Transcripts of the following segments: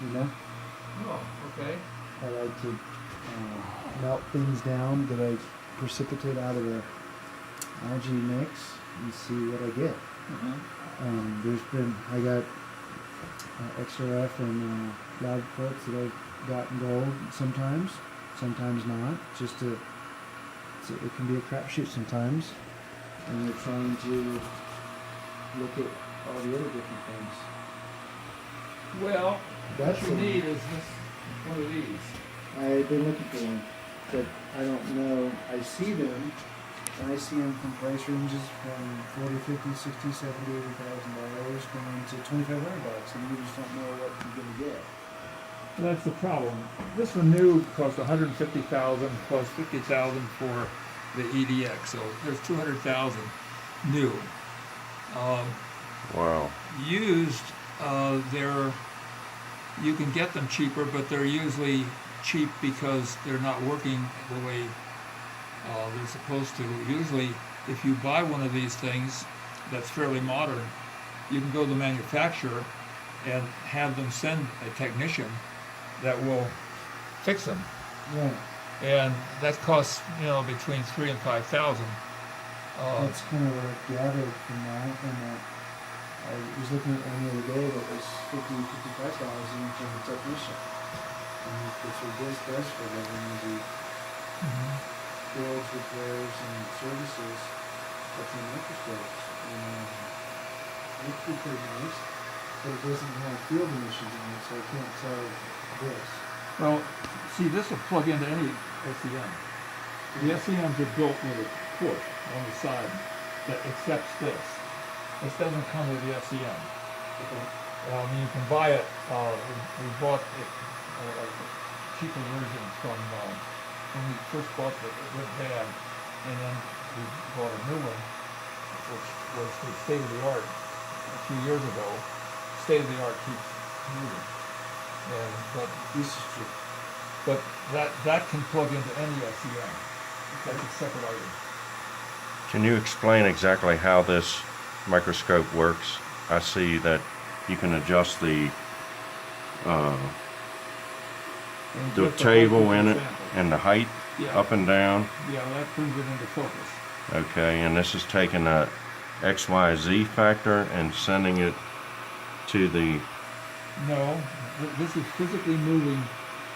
you know. Oh, okay. I like to melt things down that I precipitate out of the algae mix and see what I get. I got XRF and lab clips that I've gotten gold sometimes not. It can be a crapshoot sometimes, and you're trying to look at all the other different things. Well, That's what you need is this, one of these. I've been looking for one, but I don't know. I see them, and I see them from price ranges from $40, $50, $60, $70, $80,000 going to $2,500, and you just don't know what you're gonna get. Well, that's the problem. This one new cost $150,000 plus $50,000 for the EDX, so there's $200,000 new. Wow. Used, you can get them cheaper, but they're usually cheap because they're not working the way they're supposed to. Usually, if you buy one of these things that's fairly modern, you can go to the manufacturer and have them send a technician that will fix them. Right. And that costs, between $3,000 and $5,000. That's kind of what I gathered from that, and I was looking at one the other day that was $50,000, $55,000 from the technician. And that's what this does for them, is he builds, repairs, and services that's in microscopes. And it looks pretty nice, but it doesn't have field emissions in it, so I can't tell this. Well, see, this will plug into any SEM. The SEMs are built with a port on the side that accepts this. This doesn't come with the SEM. Okay. You can buy it. We bought it, a cheaper version from when we first bought it. It went bad, and then we bought a new one, which was the state of the art a few years ago. State of the art keeps moving, This is true. but that can plug into any SEM. That's a separate item. Can you explain exactly how this microscope works? I see that you can adjust the And just the table height in of it the sample. and the height Yeah. up and down. Yeah, that brings it into focus. Okay, and this is taking a XYZ factor and sending it to the. No, this is physically moving.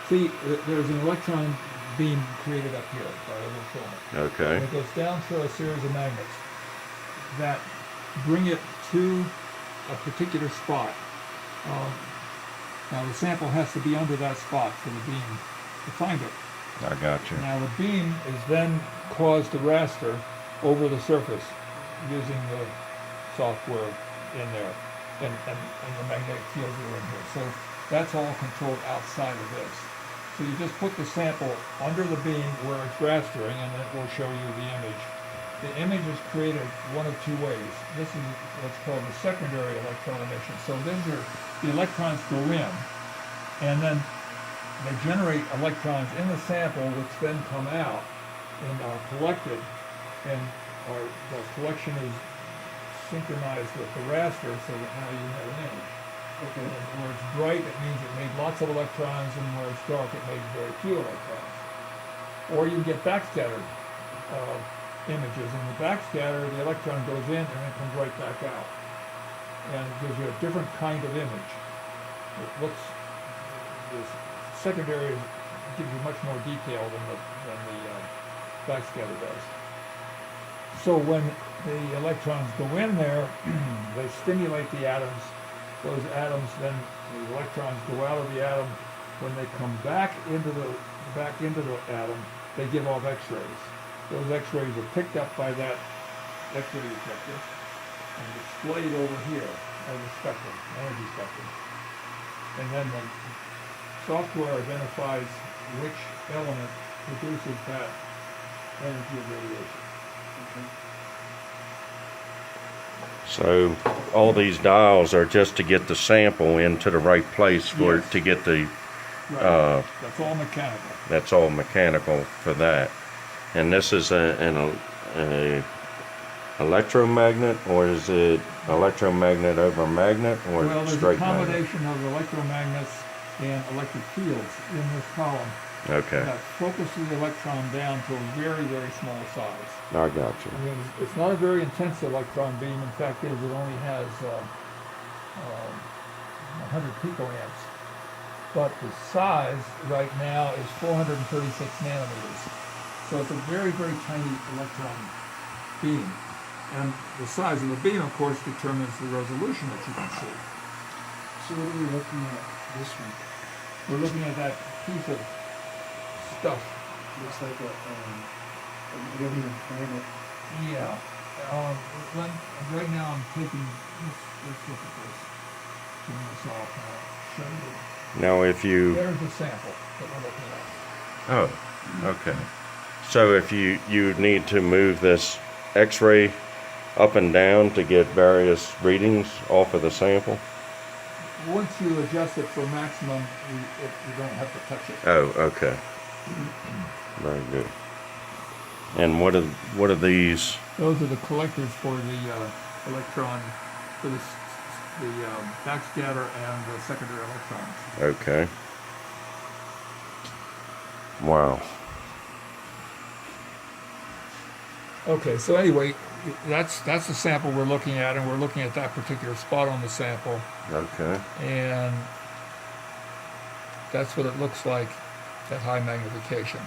See, there's an electron beam created up here by a little filament. Okay. And it goes down through a series of magnets that bring it to a particular spot. Now the sample has to be under that spot for the beam to find it. I got you. Now the beam is then caused to raster over the surface using the software in there and the magnetic fields that are in here. So that's all controlled outside of this. So you just put the sample under the beam where it's rastering, and it will show you the image. The image is created one of two ways. This is what's called the secondary electron emission. So then the electrons go in, and then they generate electrons in the sample, which then come out and are collected, and the collection is synchronized with the raster, so that now you have an image. Okay. And where it's bright, it means it made lots of electrons, and where it's dark, it made very few electrons. Or you can get backscattered images. In the backscatter, the electron goes in and then comes right back out, and it gives you a different kind of image. It looks, this secondary gives you much more detail than the backscatter does. So when the electrons go in there, they stimulate the atoms. Those atoms, then the electrons go out of the atom. When they come back into the atom, they give off X-rays. Those X-rays are picked up by that X-ray detector and displayed over here as a spectrum, energy spectrum. And then the software identifies which element produces that energy of radiation. So all these dials are just to get the sample into the right place for Yes. it to get the. Right. That's all mechanical. That's all mechanical for that. And this is an electromagnet, or is it electromagnet over magnet, or Well, there's a straight magnet? combination of electromagnets and electric fields in this column Okay, that focus the electron down to a very, very small size. I got you. I mean, it's not a very intense electron beam. In fact, it only has 100 picoamps. But the size right now is 436 nanometers. So it's a very, very tiny electron beam. And the size of the beam, of course, determines the resolution that you can see. So what are we looking at this one? We're looking at that piece of stuff. Looks like a alien planet. Yeah. Right now I'm taking, let's look at this. Turn this off and I'll show you. Now if you, There's a sample that we're looking at. oh, okay. So if you need to move this X-ray up and down to get various readings off of the sample? Once you adjust it for maximum, you don't have to touch it. Oh, okay. Very good. And what are these? Those are the collectors for the electron, for the backscatter and the secondary electrons. Okay. Wow. Okay, so anyway, that's the sample we're looking at, and we're looking at that particular spot on the sample, Okay. and that's what it looks like at high magnification.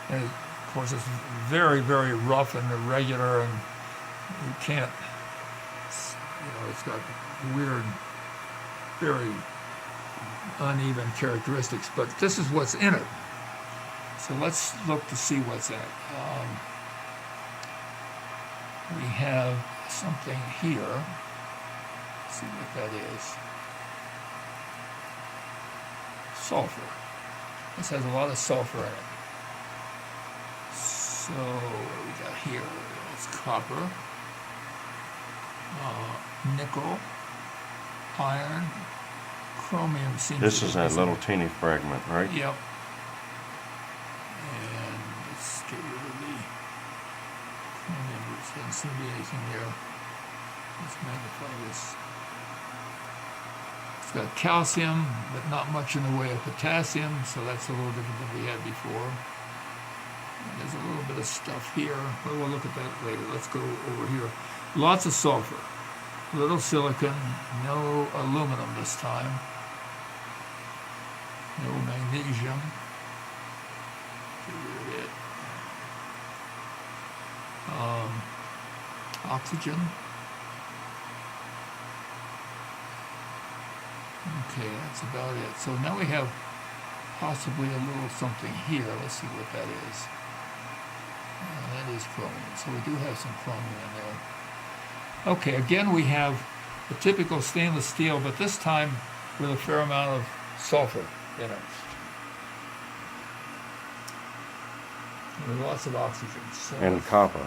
And of course, it's very, very rough and irregular, and you can't, it's got weird, very uneven characteristics, but this is what's in it. So let's look to see what's in it. We have something here. Let's see what that is. Sulfur. This has a lot of sulfur in it. So what we got here? It's copper, nickel, iron, chromium seems This to be is that missing. little teeny fragment, right? Yep. And let's get rid of the chromium. There doesn't seem to be anything there. Let's magnify this. It's got calcium, but not much in the way of potassium, so that's a little different than we had before. And there's a little bit of stuff here, but we'll look at that later. Let's go over here. Lots of sulfur, little silicon, no aluminum this time, no magnesium. Get rid of it. Oxygen. Okay, that's about it. So now we have possibly a little something here. Let's see what that is. That is chromium. So we do have some chromium in there. Okay, again we have the typical stainless steel, but this time with a fair amount of sulfur in it. With lots of oxygen. So And copper.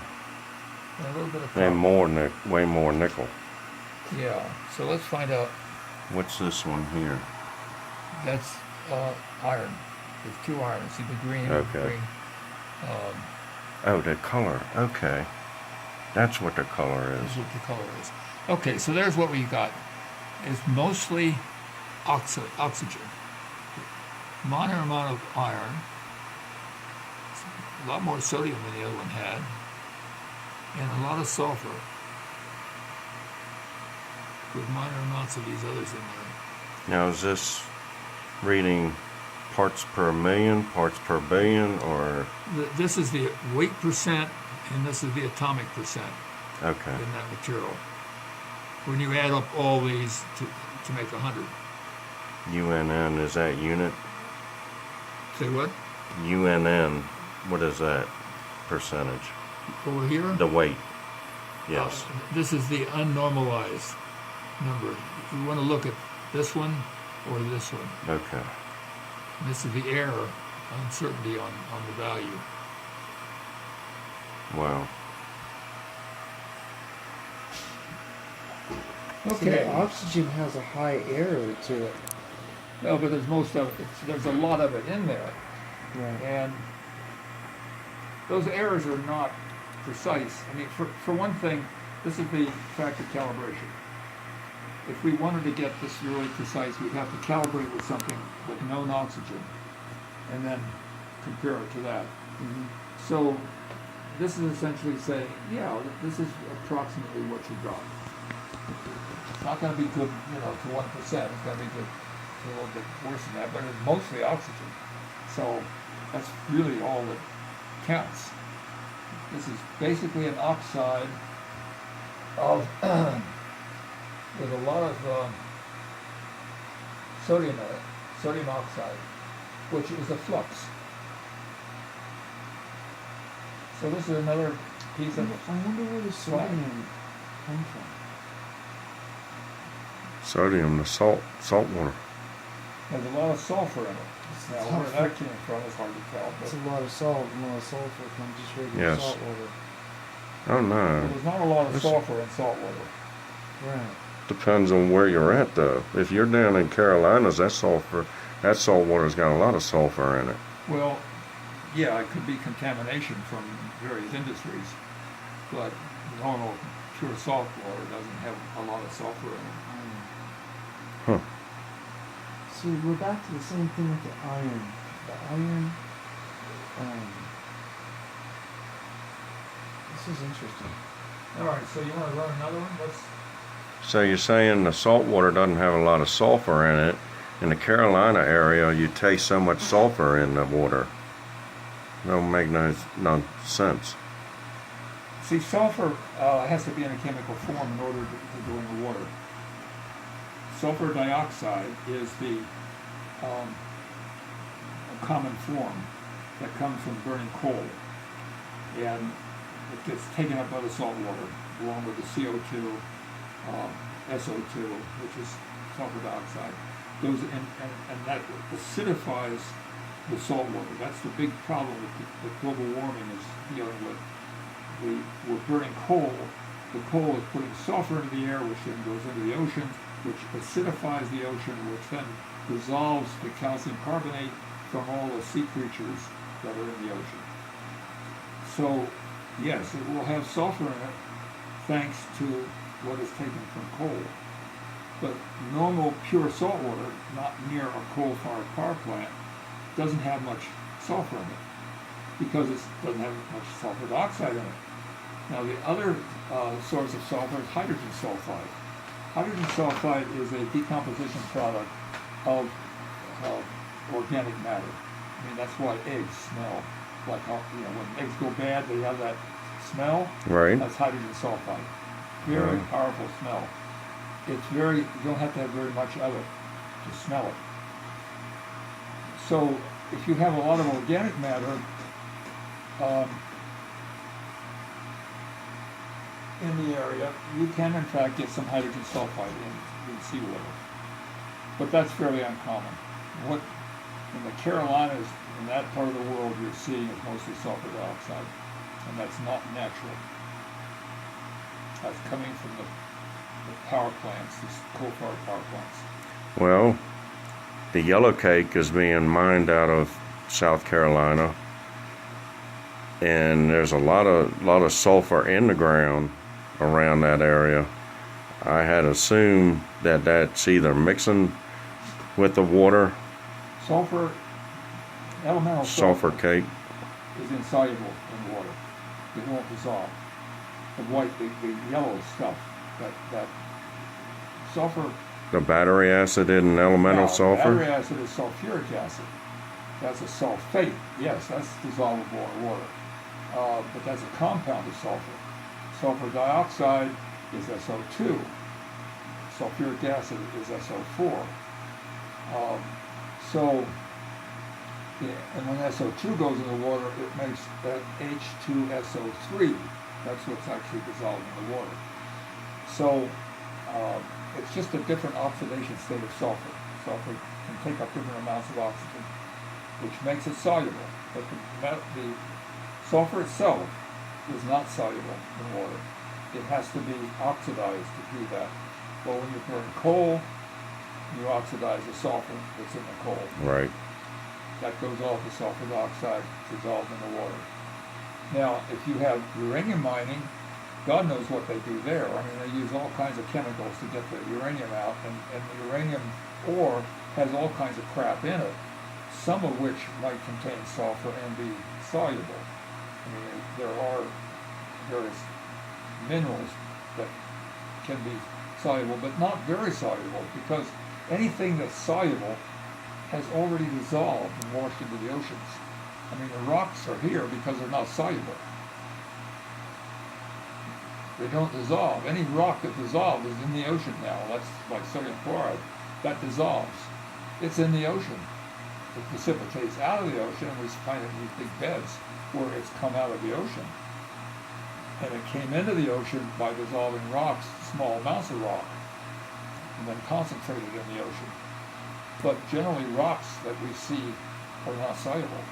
and a little bit of copper. And way more nickel. Yeah. So let's find out. What's this one here? That's iron. There's two irons. See the green. Okay. Green. Oh, the color. Okay. That's what the color This is. is what the color is. Okay, so there's what we got. It's mostly oxygen. Minor amount of iron. A lot more sodium than the other one had. And a lot of sulfur. With minor amounts of these others in there. Now, is this reading parts per million, parts per billion, or? This is the weight percent, and this is the atomic percent Okay. in that material. When you add up all these to make 100. UNN, is that unit? Say what? UNN, what is that percentage? Over here? The weight. Yes. This is the unnormalized number. You want to look at this one or this one. Okay. And this is the error, uncertainty on the value. Wow. So the oxygen has a high error to it. No, but there's most of it. There's a lot of it in there. Right. And those errors are not precise. I mean, for one thing, this is the factor calibration. if we wanted to get this really precise, we'd have to calibrate with something with known oxygen, and then compare it to that. Mhm. So this is essentially saying, yeah, this is approximately what you got. It's not going to be good, to 1%. It's going to be good a little bit worse than that, but it's mostly oxygen. So that's really all that counts. This is basically an oxide of with a lot of sodium in it, sodium oxide, which is a flux. So this is another piece of. I wonder where the sodium comes from. Sodium, the salt water. There's a lot of sulfur in it. It's Now, tough. where that came from is hard to tell. It's But a lot of salt and a lot of sulfur from just regular Yes. salt water. Oh no. there's not a lot of This- sulfur in salt water. Right. Depends on where you're at though. If you're down in Carolinas, that salt water's got a lot of sulfur in it. Well, yeah, it could be contamination from various industries, but normal pure salt water doesn't have a lot of sulfur in it. Huh. So we're back to the same thing with the iron. The iron. This is interesting. All right, so you want to run another one? Let's. So you're saying the salt water doesn't have a lot of sulfur in it. In the Carolina area, you taste so much sulfur in the water. Don't make no sense. See, sulfur has to be in a chemical form in order to go in the water. Sulfur dioxide is the a common form that comes from burning coal, and it gets taken up by the salt water along with the CO2, SO2, which is sulfur dioxide. Goes in, and that acidifies the salt water. That's the big problem that global warming is dealing with. We're burning coal. The coal is putting sulfur into the air, which then goes into the ocean, which acidifies the ocean, which then dissolves the calcium carbonate from all the sea creatures that are in the ocean. So, yes, it will have sulfur in it thanks to what is taken from coal. But normal pure salt water, not near a coal-fired power plant, doesn't have much sulfur in it because it doesn't have much sulfur dioxide in it. Now the other source of sulfur is hydrogen sulfide. Hydrogen sulfide is a decomposition product of organic matter. I mean, that's why eggs smell like, when eggs go bad, they have that smell. Right. That's hydrogen sulfide. Very Right. powerful smell. You don't have to have very much of it to smell it. So if you have a lot of organic matter in the area, you can in fact get some hydrogen sulfide in seawater. But that's fairly uncommon. What in the Carolinas, in that part of the world, you're seeing is mostly sulfur dioxide, and that's not natural. That's coming from the power plants, these coal-fired power plants. Well, the yellow cake is being mined out of South Carolina, and there's a lot of sulfur in the ground around that area. I had assumed that that's either mixing with the water, Sulfur, elemental sulfur cake. is insoluble in water. It won't dissolve. The white, the yellow stuff, that sulfur. The battery acid isn't elemental Now, sulfur. Battery acid is sulfuric acid. That's a sulfate. Yes, that's dissolvable in water. But that's a compound of sulfur. Sulfur dioxide is SO2. Sulfuric acid is SO4. And when SO2 goes in the water, it makes that H2SO3. That's what's actually dissolved in the water. So it's just a different oxidation state of sulfur. Sulfur can take up different amounts of oxygen, which makes it soluble. But the sulfur itself is not soluble in water. It has to be oxidized to do that. Well, when you burn coal, you oxidize the sulfur that's in the coal. Right. That goes off the sulfur dioxide dissolved in the water. Now, if you have uranium mining, God knows what they do there. I mean, they use all kinds of chemicals to get the uranium out, and the uranium ore has all kinds of crap in it, some of which might contain sulfur and be soluble. I mean, there are various minerals that can be soluble, but not very soluble, because anything that's soluble has already dissolved and washed into the oceans. I mean, the rocks are here because they're not soluble. They don't dissolve. Any rock that dissolves is in the ocean now. That's like sodium chloride. That dissolves. It's in the ocean. It precipitates out of the ocean, and we find it in these big beds where it's come out of the ocean. And it came into the ocean by dissolving rocks, small amounts of rock, and then concentrated in the ocean. But generally, rocks that we see are not soluble.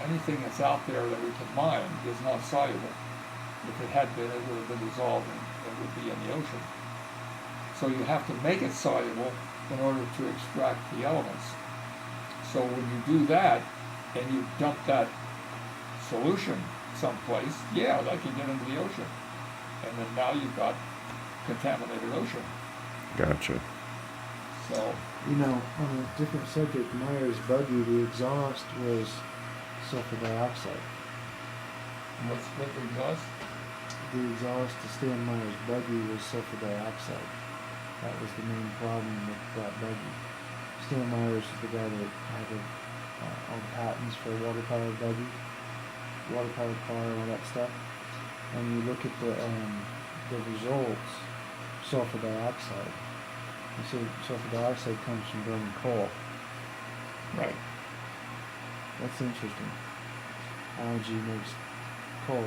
Anything that's out there that we can mine is not soluble. If it had been, it would have been dissolved and it would be in the ocean. So you have to make it soluble in order to extract the elements. So when you do that and you dump that solution someplace, yeah, that can get into the ocean. And then now you've got contaminated ocean. Gotcha. So, You know, on a different subject, Myers Buggy, the exhaust was sulfur dioxide. what's what the exhaust? The exhaust to Stan Myers Buggy was sulfur dioxide. That was the main problem with that buggy. Stan Myers is the guy that had all the patents for water-powered buggy, water-powered car, all that stuff. And you look at the results, sulfur dioxide. You see, sulfur dioxide comes from burning coal. Right. That's interesting. Algae makes coal.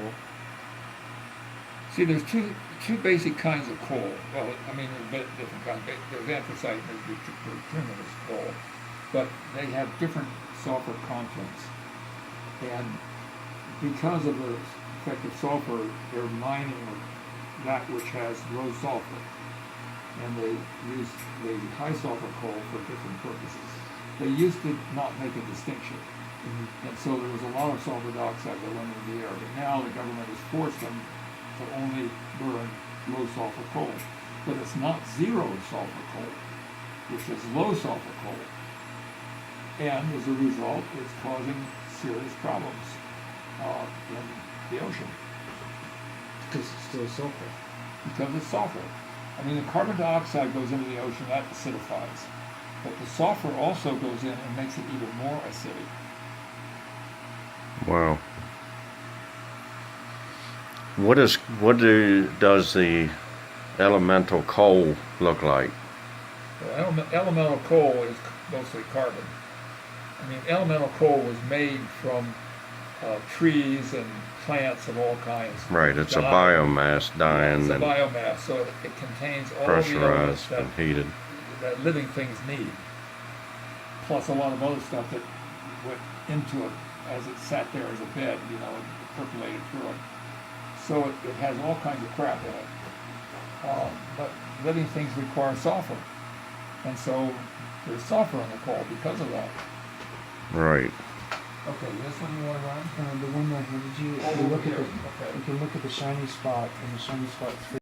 See, there's two basic kinds of coal. Well, I mean, there's different kinds. There's anthracite and there's bituminous coal, but they have different sulfur contents. And because of the effect of sulfur, they're mining that which has low sulfur, and they use the high sulfur coal for different purposes. They used to not make a distinction. Mm-hmm. And so there was a lot of sulfur dioxide that went into the air, but now the government has forced them to only burn low sulfur coal. But it's not zero sulfur coal, which is low sulfur coal. And as a result, it's causing serious problems in the ocean. Because it's still sulfur. Because it's sulfur. I mean, the carbon dioxide goes into the ocean, that acidifies. But the sulfur also goes in and makes it even more acidic. Wow. Does the elemental coal look like? Well, elemental coal is mostly carbon. I mean, elemental coal was made from trees and plants of all kinds. Right, it's a biomass dying It's a and biomass, so it contains all the elements pressurized and heated. that living things need, plus a lot of other stuff that went into it as it sat there as a bed, you know, it percolated through it. So it has all kinds of crap in it. But living things require sulfur. And so there's sulfur in the coal because of that. Right. Okay, this one you want to run? The one that did you Oh, look at here. the, Okay. you can look at the shiny spot, and the shiny spot's